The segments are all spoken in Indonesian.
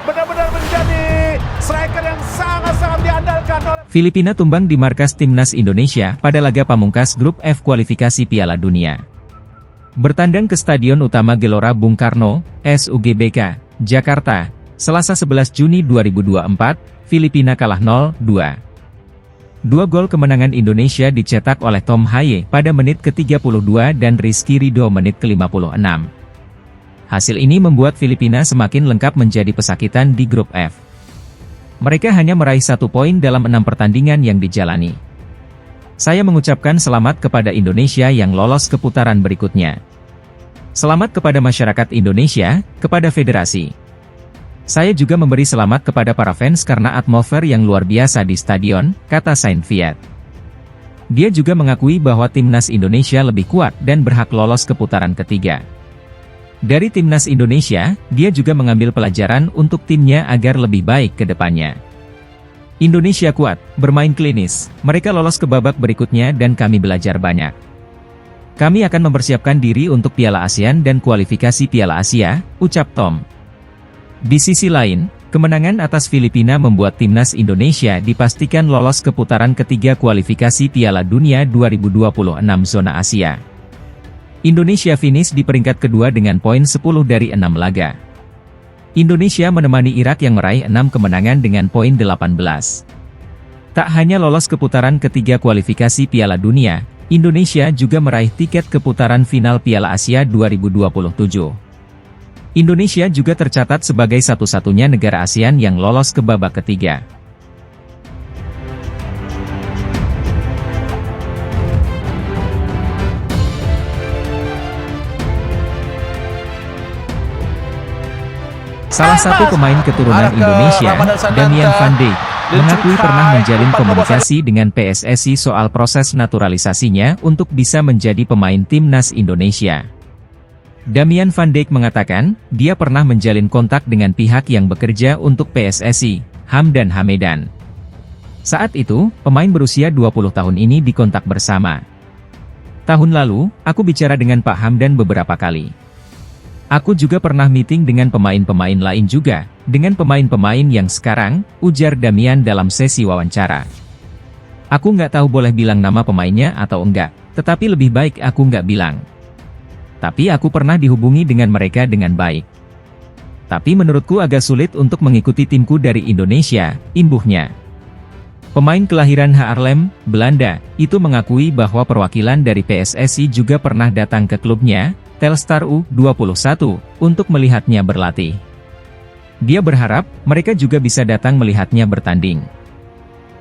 Benar-benar menjadi striker yang sangat-sangat diandalkan. Filipina tumbang di markas Timnas Indonesia pada laga pamungkas Grup F kualifikasi Piala Dunia. Bertandang ke Stadion Utama Gelora Bung Karno, SUGBK, Jakarta, Selasa 11 Juni 2024, Filipina kalah 0-2. Dua gol kemenangan Indonesia dicetak oleh Tom Haye pada menit ke-32 dan Rizky Ridho menit ke-56. Hasil ini membuat Filipina semakin lengkap menjadi pesakitan di Grup F. Mereka hanya meraih 1 poin dalam 6 pertandingan yang dijalani. Saya mengucapkan selamat kepada Indonesia yang lolos ke putaran berikutnya. Selamat kepada masyarakat Indonesia, kepada federasi. Saya juga memberi selamat kepada para fans karena atmosfer yang luar biasa di stadion, kata Saint Viet. Dia juga mengakui bahwa Timnas Indonesia lebih kuat dan berhak lolos ke putaran ketiga. Dari Timnas Indonesia, dia juga mengambil pelajaran untuk timnya agar lebih baik ke depannya. Indonesia kuat, bermain klinis, mereka lolos ke babak berikutnya dan kami belajar banyak. Kami akan mempersiapkan diri untuk Piala ASEAN dan kualifikasi Piala Asia, ucap Tom. Di sisi lain, kemenangan atas Filipina membuat Timnas Indonesia dipastikan lolos ke putaran ketiga kualifikasi Piala Dunia 2026 zona Asia. Indonesia finish di peringkat kedua dengan poin 10 dari 6 laga. Indonesia menemani Irak yang meraih 6 kemenangan dengan poin 18. Tak hanya lolos ke putaran ketiga kualifikasi Piala Dunia, Indonesia juga meraih tiket ke putaran final Piala Asia 2027. Indonesia juga tercatat sebagai satu-satunya negara ASEAN yang lolos ke babak ketiga. Salah satu pemain keturunan Indonesia, Damian Van Dijk, mengakui pernah menjalin komunikasi dengan PSSI soal proses naturalisasinya untuk bisa menjadi pemain Timnas Indonesia. Damian Van Dijk mengatakan, dia pernah menjalin kontak dengan pihak yang bekerja untuk PSSI, Hamdan Hamedan. Saat itu, pemain berusia 20 tahun ini dikontak bersama. Tahun lalu, aku bicara dengan Pak Hamdan beberapa kali. Aku juga pernah meeting dengan pemain-pemain lain juga, dengan pemain-pemain yang sekarang, ujar Damian dalam sesi wawancara. Aku nggak tahu boleh bilang nama pemainnya atau enggak, tetapi lebih baik aku nggak bilang. Tapi aku pernah dihubungi dengan mereka dengan baik. Tapi menurutku agak sulit untuk mengikuti timku dari Indonesia, imbuhnya. Pemain kelahiran Haarlem, Belanda, itu mengakui bahwa perwakilan dari PSSI juga pernah datang ke klubnya, Telstar U21, untuk melihatnya berlatih. Dia berharap, mereka juga bisa datang melihatnya bertanding.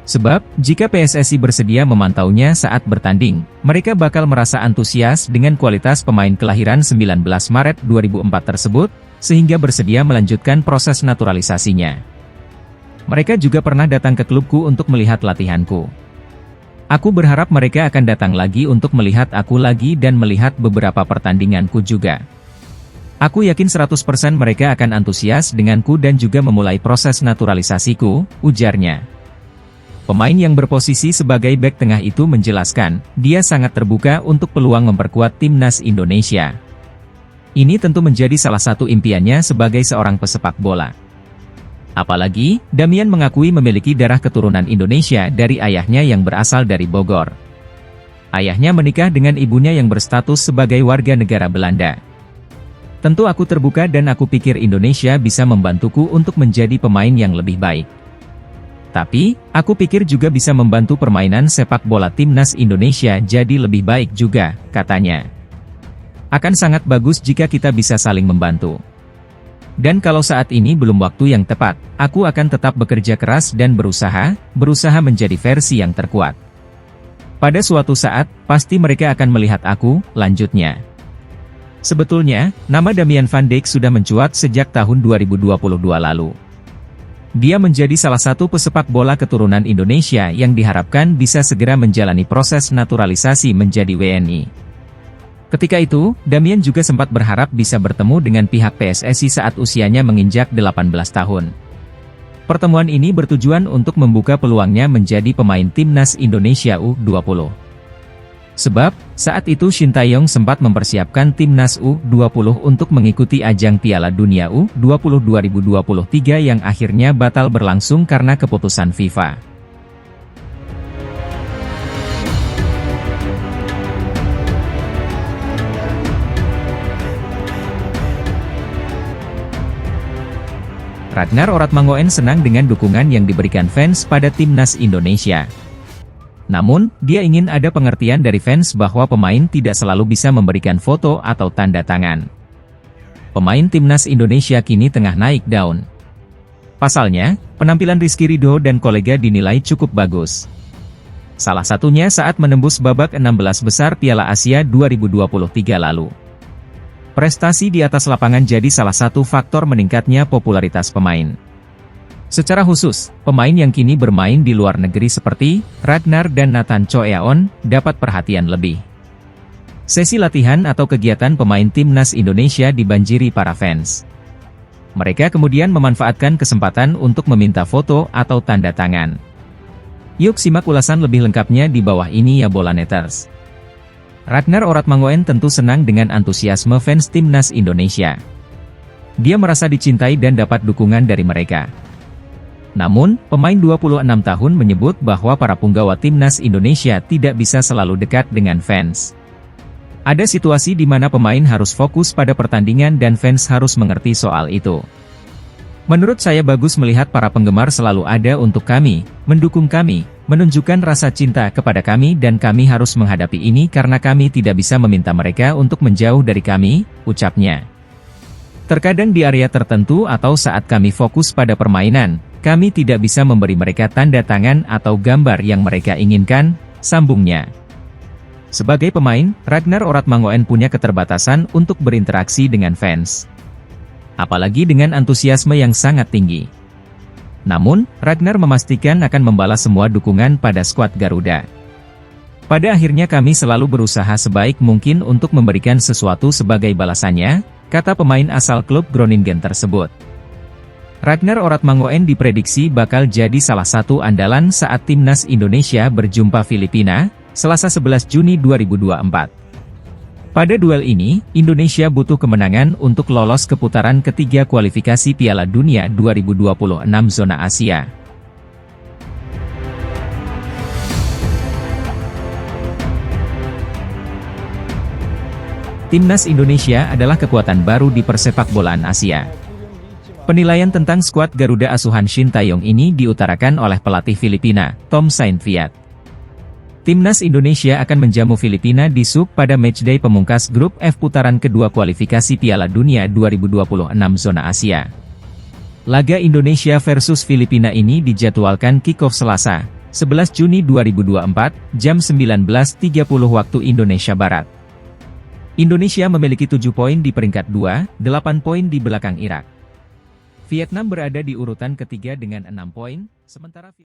Sebab, jika PSSI bersedia memantaunya saat bertanding, mereka bakal merasa antusias dengan kualitas pemain kelahiran 19 Maret 2004 tersebut, sehingga bersedia melanjutkan proses naturalisasinya. Mereka juga pernah datang ke klubku untuk melihat latihanku. Aku berharap mereka akan datang lagi untuk melihat aku lagi dan melihat beberapa pertandinganku juga. Aku yakin 100% mereka akan antusias denganku dan juga memulai proses naturalisasiku, ujarnya. Pemain yang berposisi sebagai bek tengah itu menjelaskan, dia sangat terbuka untuk peluang memperkuat Timnas Indonesia. Ini tentu menjadi salah satu impiannya sebagai seorang pesepak bola. Apalagi, Damian mengakui memiliki darah keturunan Indonesia dari ayahnya yang berasal dari Bogor. Ayahnya menikah dengan ibunya yang berstatus sebagai warga negara Belanda. Tentu aku terbuka dan aku pikir Indonesia bisa membantuku untuk menjadi pemain yang lebih baik. Tapi, aku pikir juga bisa membantu permainan sepak bola Timnas Indonesia jadi lebih baik juga, katanya. Akan sangat bagus jika kita bisa saling membantu. Dan kalau saat ini belum waktu yang tepat, aku akan tetap bekerja keras dan berusaha menjadi versi yang terkuat. Pada suatu saat, pasti mereka akan melihat aku, lanjutnya. Sebetulnya, nama Damian Van Dijk sudah mencuat sejak tahun 2022 lalu. Dia menjadi salah satu pesepak bola keturunan Indonesia yang diharapkan bisa segera menjalani proses naturalisasi menjadi WNI. Ketika itu, Damian juga sempat berharap bisa bertemu dengan pihak PSSI saat usianya menginjak 18 tahun. Pertemuan ini bertujuan untuk membuka peluangnya menjadi pemain Timnas Indonesia U20. Sebab, saat itu Shin Tae-yong sempat mempersiapkan timnas U20 untuk mengikuti ajang Piala Dunia U20 2023 yang akhirnya batal berlangsung karena keputusan FIFA. Ragnar Oratmangoen senang dengan dukungan yang diberikan fans pada timnas Indonesia. Namun, dia ingin ada pengertian dari fans bahwa pemain tidak selalu bisa memberikan foto atau tanda tangan. Pemain timnas Indonesia kini tengah naik daun. Pasalnya, penampilan Rizky Ridho dan kolega dinilai cukup bagus. Salah satunya saat menembus babak 16 besar Piala Asia 2023 lalu. Prestasi di atas lapangan jadi salah satu faktor meningkatnya popularitas pemain. Secara khusus, pemain yang kini bermain di luar negeri seperti Ragnar dan Nathan Choeaon dapat perhatian lebih. Sesi latihan atau kegiatan pemain timnas Indonesia dibanjiri para fans. Mereka kemudian memanfaatkan kesempatan untuk meminta foto atau tanda tangan. Yuk simak ulasan lebih lengkapnya di bawah ini ya Bolaneters. Ragnar Oratmangoen tentu senang dengan antusiasme fans timnas Indonesia. Dia merasa dicintai dan dapat dukungan dari mereka. Namun, pemain 26 tahun menyebut bahwa para punggawa timnas Indonesia tidak bisa selalu dekat dengan fans. Ada situasi di mana pemain harus fokus pada pertandingan dan fans harus mengerti soal itu. Menurut saya bagus melihat para penggemar selalu ada untuk kami, mendukung kami, menunjukkan rasa cinta kepada kami dan kami harus menghadapi ini karena kami tidak bisa meminta mereka untuk menjauh dari kami, ucapnya. Terkadang di area tertentu atau saat kami fokus pada permainan, kami tidak bisa memberi mereka tanda tangan atau gambar yang mereka inginkan, sambungnya. Sebagai pemain, Ragnar Oratmangoen punya keterbatasan untuk berinteraksi dengan fans. Apalagi dengan antusiasme yang sangat tinggi. Namun, Ragnar memastikan akan membalas semua dukungan pada skuad Garuda. Pada akhirnya kami selalu berusaha sebaik mungkin untuk memberikan sesuatu sebagai balasannya, kata pemain asal klub Groningen tersebut. Ragnar Oratmangoen diprediksi bakal jadi salah satu andalan saat timnas Indonesia berjumpa Filipina, Selasa 11 Juni 2024. Pada duel ini, Indonesia butuh kemenangan untuk lolos ke putaran ketiga kualifikasi Piala Dunia 2026 zona Asia. Timnas Indonesia adalah kekuatan baru di persepakbolaan Asia. Penilaian tentang skuad Garuda asuhan Shin Tae-yong ini diutarakan oleh pelatih Filipina, Tom Saintfiet. Timnas Indonesia akan menjamu Filipina di SUP pada matchday pemungkas grup F putaran kedua kualifikasi Piala Dunia 2026 zona Asia. Laga Indonesia versus Filipina ini dijadwalkan kick-off Selasa, 11 Juni 2024, jam 19.30 waktu Indonesia Barat. Indonesia memiliki 7 poin di peringkat 2, 8 poin di belakang Irak. Vietnam berada di urutan ketiga dengan 6 poin, sementara